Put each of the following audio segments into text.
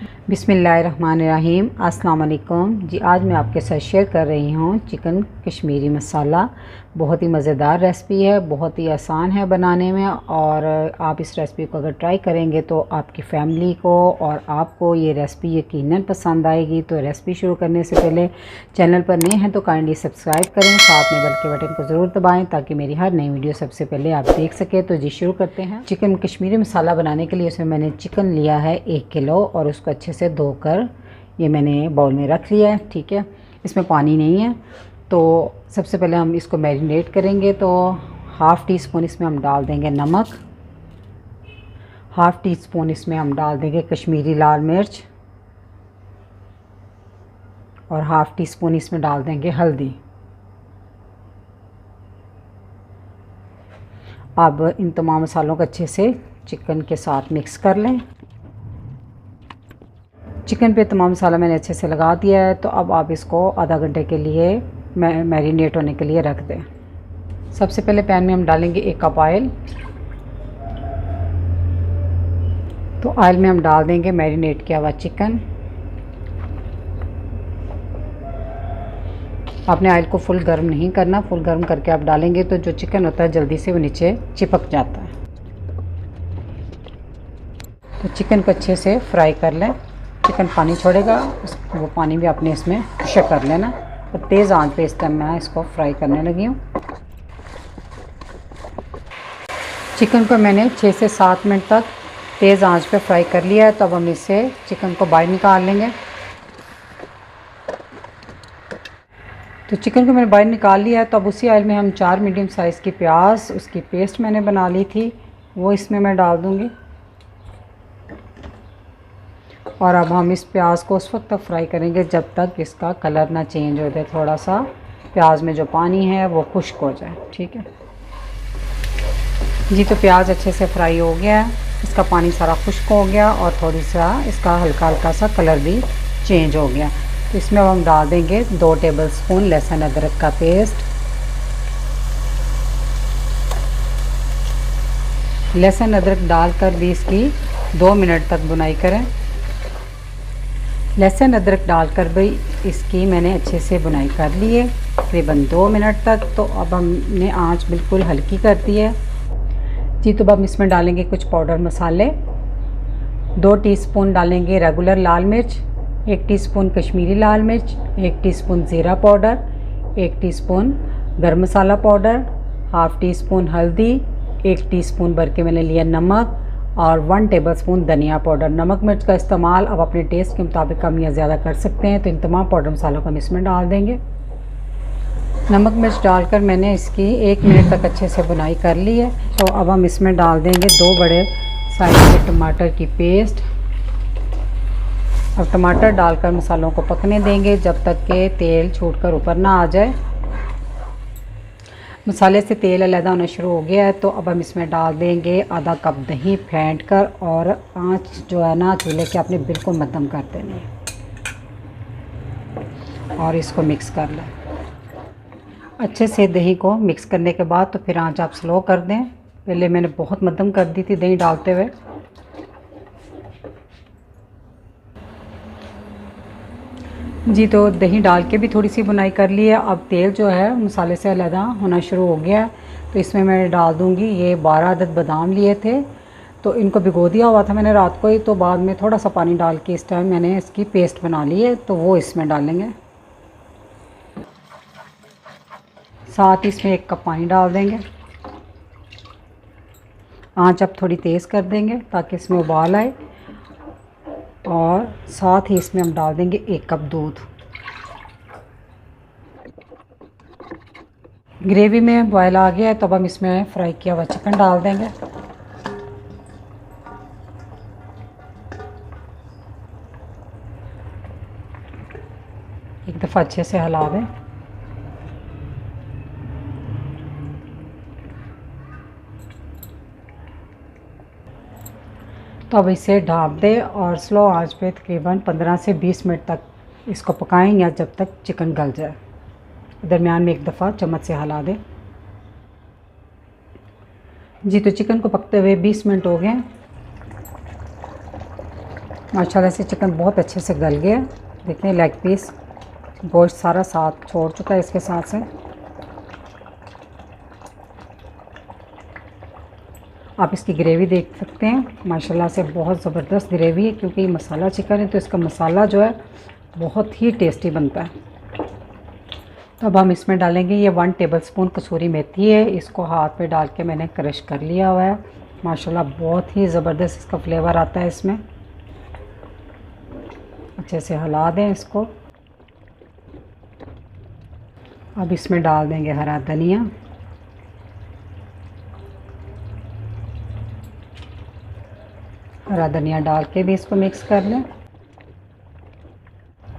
बिस्मिल्लाहिर्रहमानिर्रहीम। अस्सलाम वालेकुम जी। आज मैं आपके साथ शेयर कर रही हूँ चिकन कश्मीरी मसाला। बहुत ही मज़ेदार रेसिपी है, बहुत ही आसान है बनाने में, और आप इस रेसिपी को अगर ट्राई करेंगे तो आपकी फ़ैमिली को और आपको ये रेसिपी यकीनन पसंद आएगी। तो रेसिपी शुरू करने से पहले चैनल पर नए हैं तो काइंडली सब्सक्राइब करें, साथ में बेल के बटन को ज़रूर दबाएँ ताकि मेरी हर नई वीडियो सबसे पहले आप देख सकें। तो जी शुरू करते हैं। चिकन कश्मीरी मसाला बनाने के लिए उसमें मैंने चिकन लिया है 1 किलो और उसको अच्छे से धोकर ये मैंने बाउल में रख लिया है। ठीक है, इसमें पानी नहीं है। तो सबसे पहले हम इसको मैरिनेट करेंगे। तो हाफ़ टी स्पून इसमें हम डाल देंगे नमक, हाफ़ टी स्पून इसमें हम डाल देंगे कश्मीरी लाल मिर्च, और हाफ़ टी स्पून इसमें डाल देंगे हल्दी। अब इन तमाम मसालों को अच्छे से चिकन के साथ मिक्स कर लें। चिकन पे तमाम मसाला मैंने अच्छे से लगा दिया है। तो अब आप इसको आधा घंटे के लिए मैरिनेट होने के लिए रख दें। सबसे पहले पैन में हम डालेंगे 1 कप ऑयल। तो ऑयल में हम डाल देंगे मैरिनेट किया हुआ चिकन। आपने ऑयल को फुल गर्म नहीं करना, फुल गर्म करके आप डालेंगे तो जो चिकन होता है जल्दी से वो नीचे चिपक जाता है। तो चिकन को अच्छे से फ्राई कर लें। चिकन पानी छोड़ेगा, वो पानी भी आपने इसमें खुश्क कर लेना। तो तेज़ आंच पे इस टाइम मैं इसको फ्राई करने लगी हूँ। चिकन को मैंने 6 से 7 मिनट तक तेज़ आंच पे फ्राई कर लिया है। तो अब हम इससे चिकन को बाहर निकाल लेंगे। तो चिकन को मैंने बाहर निकाल लिया है। तो अब उसी ऑयल में हम 4 मीडियम साइज़ की प्याज, उसकी पेस्ट मैंने बना ली थी, वो इसमें मैं डाल दूँगी। और अब हम इस प्याज को उस वक्त तक फ्राई करेंगे जब तक इसका कलर ना चेंज हो जाए, थोड़ा सा प्याज में जो पानी है वो खुश्क हो जाए। ठीक है जी। तो प्याज अच्छे से फ्राई हो गया है, इसका पानी सारा खुश्क हो गया और थोड़ी सा इसका हल्का हल्का सा कलर भी चेंज हो गया। तो इसमें हम डाल देंगे 2 टेबल स्पून लहसुन अदरक का पेस्ट। लहसुन अदरक डालकर भी इसकी 2 मिनट तक भुनाई करें। लहसुन अदरक डालकर भी इसकी मैंने अच्छे से भुनाई कर ली है तकरीबन 2 मिनट तक। तो अब हमने आंच बिल्कुल हल्की कर दी है जी। तो अब हम इसमें डालेंगे कुछ पाउडर मसाले। 2 टीस्पून डालेंगे रेगुलर लाल मिर्च, 1 टीस्पून कश्मीरी लाल मिर्च, 1 टीस्पून ज़ीरा पाउडर, 1 टीस्पून गरम मसाला पाउडर, हाफ़ टी स्पून हल्दी, 1 टीस्पून भर के मैंने लिया नमक, और 1 टेबलस्पून धनिया पाउडर। नमक मिर्च का इस्तेमाल आप अपने टेस्ट के मुताबिक कम या ज़्यादा कर सकते हैं। तो इन तमाम पाउडर मसालों को हम इसमें डाल देंगे। नमक मिर्च डालकर मैंने इसकी 1 मिनट तक अच्छे से भुनाई कर ली है। तो अब हम इसमें डाल देंगे 2 बड़े साइज के टमाटर की पेस्ट। अब टमाटर डालकर मसालों को पकने देंगे जब तक कि तेल छूटकर ऊपर ना आ जाए। मसाले से तेल अलग होना शुरू हो गया है। तो अब हम इसमें डाल देंगे आधा कप दही फेंट कर, और आंच जो है ना चूल्हे के आपने बिल्कुल मध्यम कर देनी है, और इसको मिक्स कर लें अच्छे से। दही को मिक्स करने के बाद तो फिर आंच आप स्लो कर दें। पहले मैंने बहुत मध्यम कर दी थी दही डालते हुए। जी तो दही डाल के भी थोड़ी सी भुनाई कर ली है। अब तेल जो है मसाले से अलग होना शुरू हो गया है। तो इसमें मैं डाल दूंगी ये 12 अदद बादाम लिए थे। तो इनको भिगो दिया हुआ था मैंने रात को ही। तो बाद में थोड़ा सा पानी डाल के इस टाइम मैंने इसकी पेस्ट बना ली है, तो वो इसमें डालेंगे। साथ ही इसमें 1 कप पानी डाल देंगे। आँच अब थोड़ी तेज़ कर देंगे ताकि इसमें उबाल आए, और साथ ही इसमें हम डाल देंगे 1 कप दूध। ग्रेवी में बॉयल आ गया है। तो अब हम इसमें फ्राई किया हुआ चिकन डाल देंगे। एक दफ़ा अच्छे से हिला दें। तो अब इसे ढाँप दें और स्लो आंच पे तकरीबन 15 से 20 मिनट तक इसको पकाएं, या जब तक चिकन गल जाए। दरमियान में एक दफ़ा चम्मच से हिला दें। जी तो चिकन को पकते हुए 20 मिनट हो गए। माशाल्लाह से चिकन बहुत अच्छे से गल गया। देखते लेग पीस गोश्त सारा साथ छोड़ चुका है इसके साथ से। आप इसकी ग्रेवी देख सकते हैं, माशाल्लाह से बहुत ज़बरदस्त ग्रेवी है, क्योंकि मसाला चिकन है तो इसका मसाला जो है बहुत ही टेस्टी बनता है। तो अब हम इसमें डालेंगे ये 1 टेबलस्पून कसूरी मेथी है। इसको हाथ पे डाल के मैंने क्रश कर लिया हुआ है। माशाल्लाह बहुत ही ज़बरदस्त इसका फ्लेवर आता है इसमें। अच्छे से हिला दें इसको। अब इसमें डाल देंगे हरा धनिया, हरा धनिया डाल के भी इसको मिक्स कर लें।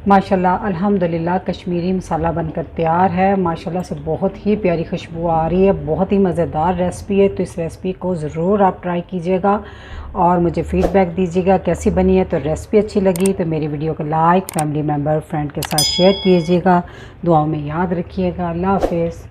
माशाल्लाह अल्हम्दुलिल्लाह कश्मीरी मसाला बनकर तैयार है। माशाल्लाह से बहुत ही प्यारी खुशबू आ रही है, बहुत ही मज़ेदार रेसिपी है। तो इस रेसिपी को ज़रूर आप ट्राई कीजिएगा और मुझे फ़ीडबैक दीजिएगा कैसी बनी है। तो रेसिपी अच्छी लगी तो मेरी वीडियो को लाइक, फैमिली मेम्बर, फ्रेंड के साथ शेयर कीजिएगा। दुआओं में याद रखिएगा। अल्लाह हाफ़िज़।